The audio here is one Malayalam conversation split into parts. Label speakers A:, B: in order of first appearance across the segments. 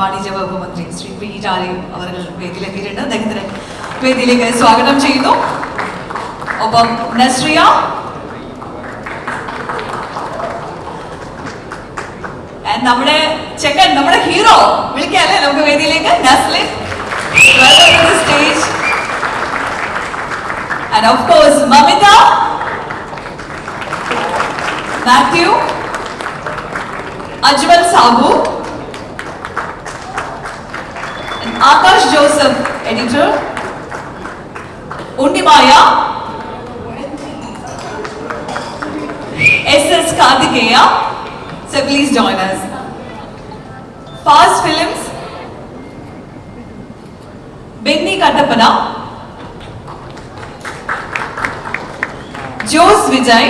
A: വാണിജ്യ വകുപ്പ് മന്ത്രി ശ്രീ പി ജാലി അവർ വേദിയിലെത്തിയിട്ടുണ്ട്. അദ്ദേഹത്തിന് വേദിയിലേക്ക് സ്വാഗതം ചെയ്യുന്നു. ഒപ്പം നസ്രിയ, നമ്മുടെ ചെക്കൻ, നമ്മുടെ ഹീറോ വിളിക്കാല്ലേ നമുക്ക് വേദിയിലേക്ക്, Naslen. Welcome to the stage. And of course, Mamita, Matthew, Ajmal Sabu, and Akash Joseph, editor, Undimaya, SS Karthikeya. So please join us. Fast Films, Benny Kattapana, Jose Vijay,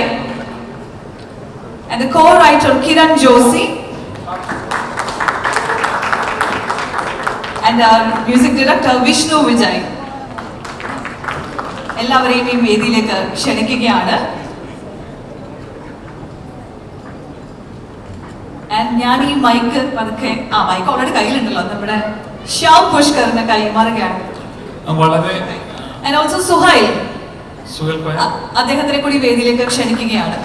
A: and the co-writer Kiran Joshi, and our music director Vishnu Vijay. എല്ലാവരെയും ഈ വേദിയിലേക്ക് ക്ഷണിക്കുകയാണ്. ഞാൻ ഈ മൈക്ക് പതുക്കെ മൈക്ക് ഓൾറെഡി കയ്യിലുണ്ടല്ലോ, നമ്മുടെ ശ്യാം പുഷ്കറിന്റെ കൈമാറുകയാണ്. ഓൾസോ സുഹൈൽ, അദ്ദേഹത്തിനെ കൂടി വേദിയിലേക്ക് ക്ഷണിക്കുകയാണ്.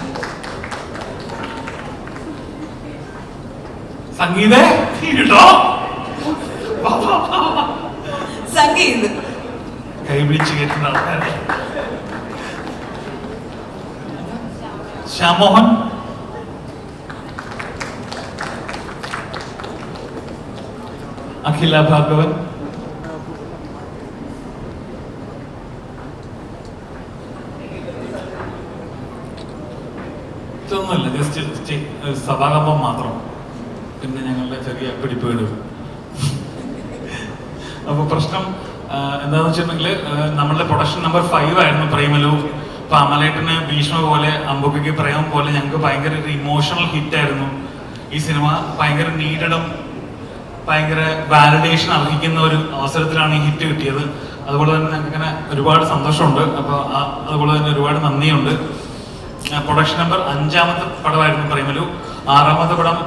A: സംഗീത്
B: ശ്യാമോഹൻ, അഖില ഭാഗവൻ, ഇതൊന്നുമില്ല, ജസ്റ്റ് സഭാകമ്പം മാത്രം, പിന്നെ ഞങ്ങളുടെ ചെറിയ പിടിപ്പുകളും. അപ്പൊ പ്രശ്നം എന്താന്ന് വെച്ചിട്ടുണ്ടെങ്കിൽ നമ്മളുടെ പ്രൊഡക്ഷൻ നമ്പർ 5 ആയിരുന്നു പ്രേമലു. അപ്പൊ അമലേട്ടന് ഭീഷ്മ പോലെ, അമ്പുക്കയ്ക്ക് പ്രേമം പോലെ ഞങ്ങൾക്ക് ഭയങ്കര ഒരു ഇമോഷണൽ ഹിറ്റായിരുന്നു ഈ സിനിമ. ഭയങ്കര നീഡഡും ഭയങ്കര വാലിഡേഷൻ അർഹിക്കുന്ന ഒരു അവസരത്തിലാണ് ഈ ഹിറ്റ് കിട്ടിയത്. അതുപോലെ തന്നെ ഞങ്ങൾക്ക് ഇങ്ങനെ ഒരുപാട് സന്തോഷമുണ്ട്. അപ്പോൾ അതുപോലെ തന്നെ ഒരുപാട് നന്ദിയുണ്ട്. പ്രൊഡക്ഷൻ നമ്പർ 5ാമത്തെ പടമായിരുന്നു പ്രേമലു. 6ാമത്തെ പടം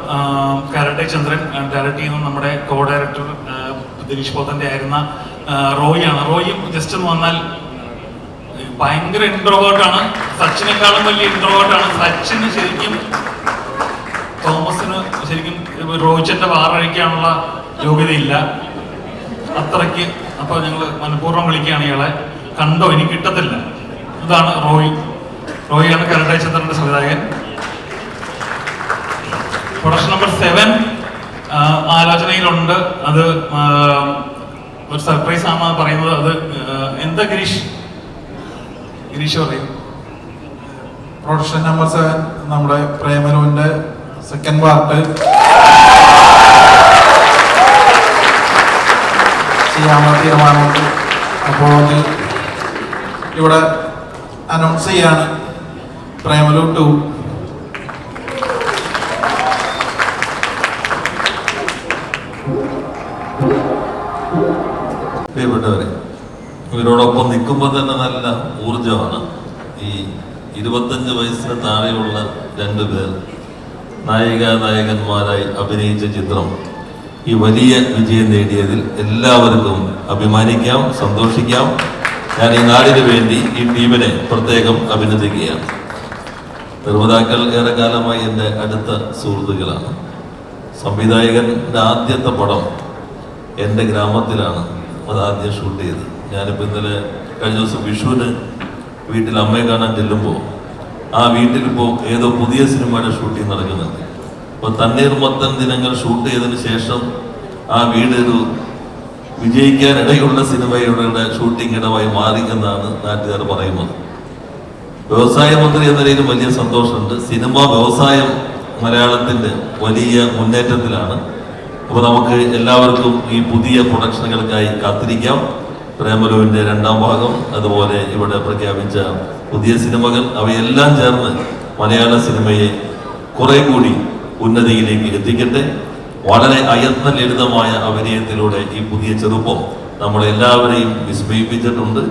B: കരട്ടെ ചന്ദ്രൻ ഡയറക്ട് ചെയ്യുന്ന നമ്മുടെ കോ ഡയറക്ടർ ദിനീഷ് പോത്തന്റെ ആയിരുന്ന റോയിയാണ്. റോയും ജസ്റ്റ് എന്ന് വന്നാൽ ഭയങ്കര ഇൻട്രോവേർട്ടാണ്. സച്ചിനേക്കാളും വലിയ ഇൻട്രോവേർട്ടാണ്. സച്ചിന് ശരിക്കും തോമസിന് ശരിക്കും റോഹിച്ചന്റെ വാറഴിക്കാനുള്ള യോഗ്യതയില്ല അത്രയ്ക്ക്. അപ്പൊ ഞങ്ങൾ മനഃപൂർവ്വം വിളിക്കുകയാണ് ഇയാളെ. കണ്ടോ, ഇനി കിട്ടത്തില്ല. ഇതാണ് റോയി. റോയിയാണ് കരട്ടെ ചന്ദ്രന്റെ സംവിധായകൻ. Production number 7 ആലോചനയിലുണ്ട്. അത് ഒരു സർപ്രൈസ് ആണെന്ന് പറയുന്നത്. അത് എന്താ ഗിരീഷ് പറയും?
C: പ്രൊഡക്ഷൻ നമ്പർ 7 നമ്മുടെ പ്രേമലുവിന്റെ സെക്കൻഡ് പാർട്ട് ചെയ്യാനുള്ള തീരുമാനമുണ്ട്. അപ്പോൾ അത് ഇവിടെ അനൗൺസ് ചെയ്യാണ്. പ്രേമലു 2.
D: പ്രിയപ്പെട്ടവരെ, ഇവരോടൊപ്പം നിൽക്കുമ്പോൾ തന്നെ നല്ല ഊർജമാണ്. ഈ 25 വയസ്സിന് താഴെയുള്ള 2 പേർ നായകന്മാരായി അഭിനയിച്ച ചിത്രം ഈ വലിയ വിജയം നേടിയതിൽ എല്ലാവർക്കും അഭിമാനിക്കാം, സന്തോഷിക്കാം. ഞാൻ ഈ നാടിന് വേണ്ടി ഈ ടീമിനെ പ്രത്യേകം അഭിനന്ദിക്കുകയാണ്. നിർമ്മാതാക്കൾ ഏറെക്കാലമായി എൻ്റെ അടുത്ത സുഹൃത്തുക്കളാണ്. സംവിധായകൻ്റെ ആദ്യത്തെ പടം എൻ്റെ ഗ്രാമത്തിലാണ് അതാദ്യം ഷൂട്ട് ചെയ്തത്. ഞാനിപ്പോൾ ഇന്നലെ കഴിഞ്ഞ ദിവസം വിഷുവിന് വീട്ടിൽ അമ്മയെ കാണാൻ ചെല്ലുമ്പോൾ ആ വീട്ടിലിപ്പോൾ ഏതോ പുതിയ സിനിമയുടെ ഷൂട്ടിംഗ് നടക്കുന്നുണ്ട്. അപ്പോൾ തണ്ണീർമത്തൻ ദിനങ്ങൾ ഷൂട്ട് ചെയ്തതിന് ശേഷം ആ വീട് ഒരു വിജയിക്കാനിടയുള്ള സിനിമയുടെ ഷൂട്ടിംഗ് ഇടമായി മാറി എന്നാണ് നാട്ടുകാർ പറയുന്നത്. വ്യവസായ മന്ത്രി എന്ന നിലയിൽ വലിയ സന്തോഷമുണ്ട്. സിനിമ വ്യവസായം മലയാളത്തിൻ്റെ വലിയ മുന്നേറ്റത്തിലാണ്. അപ്പോൾ നമുക്ക് എല്ലാവർക്കും ഈ പുതിയ പ്രൊഡക്ഷനുകൾക്കായി കാത്തിരിക്കാം. പ്രേമലുവിൻ്റെ 2ാം ഭാഗം, അതുപോലെ ഇവിടെ പ്രഖ്യാപിച്ച പുതിയ സിനിമകൾ, അവയെല്ലാം ചേർന്ന് മലയാള സിനിമയെ കുറെ കൂടി ഉന്നതിയിലേക്ക് എത്തിക്കട്ടെ. വളരെ അയത്ന ലളിതമായ അഭിനയത്തിലൂടെ ഈ പുതിയ ചെറുപ്പം നമ്മളെല്ലാവരെയും വിസ്മയിപ്പിച്ചിട്ടുണ്ട്.